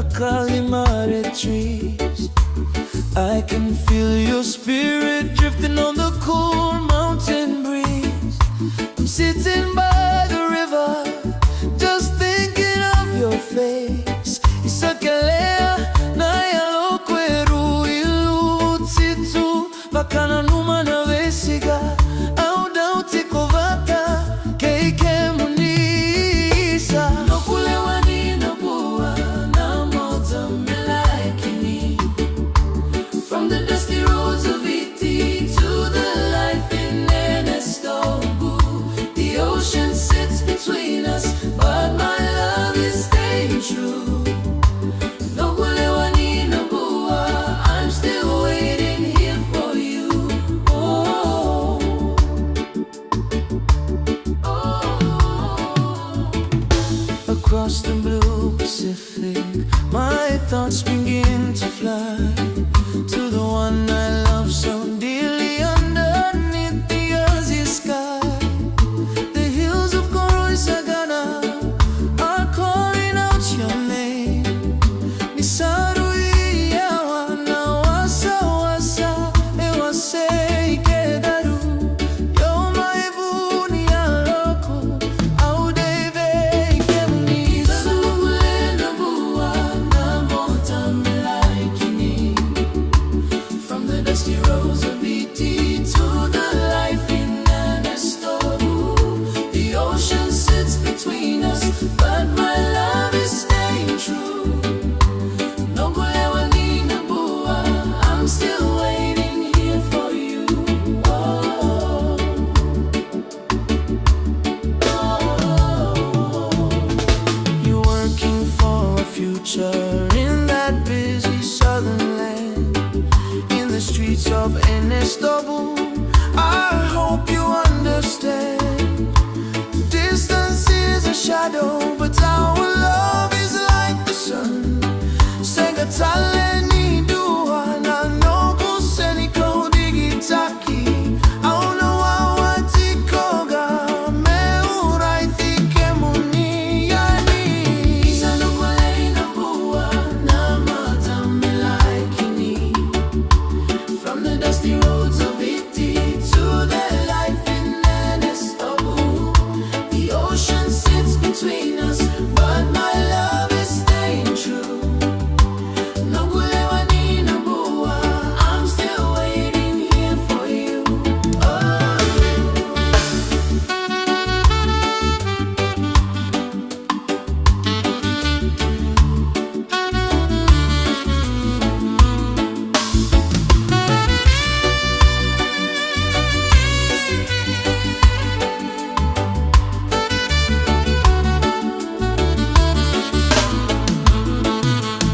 Naqalimare trees. I can feel your spirit drifting on the cool mountain breeze. I'm sitting by the river, just thinking of your face. Isakelea na yaloqu ilutitu vakananuma na vesiga au dauti kovata kemuni noqu ni Nabua na motha kini. From the dusty roads of Fiji to the life in Naqalimare, the ocean sits between us, but my love is staying true. Noqu ni Nabua, I'm still waiting here for you. Oh, oh. Across the blue Pacific, my thoughts begin to fly to the one I love so dearly underneath the azure sky. The hills of Koroisagana are calling out your name. Nisarui yawa na wasa wasa ewase kedaru. You're my buni yaloqu au deve kemuni. Nabua na motha kini. From the dusty roads of Fiji to the life in Naqalimare, the ocean sits between us, but my love is staying true. Noqu ni Nabua, I'm still waiting here for you. Oh, oh. You're working for a future in that busy southern land, in the streets of Nabua. I hope you understand. Distance is a shadow, but our love is like the sun. Sengatale ni dua na noqu seniko digitaki. Auna wawatikoga meuraithi kemuni yani. Isa noqu ni Nabua na motha kini. From the dusty roads of Fiji to the life in Naqalimare, the ocean sits between us, but my love is staying true. Noqu ni Nabua, I'm still waiting here for you. Oh.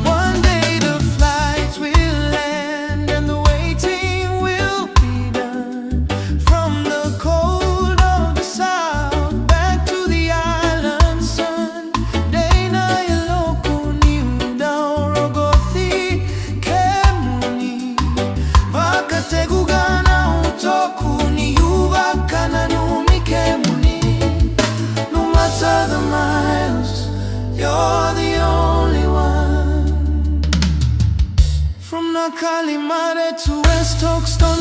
One day the flights will land and the waiting will be done. From the cold of the south back to the island sun. Day na yaloqu ni rogothi kemuni. Vakathegu na utoqu ni vakananumi kemuni. No matter the miles, you're the only one. From Naqalimare to West Hoxton,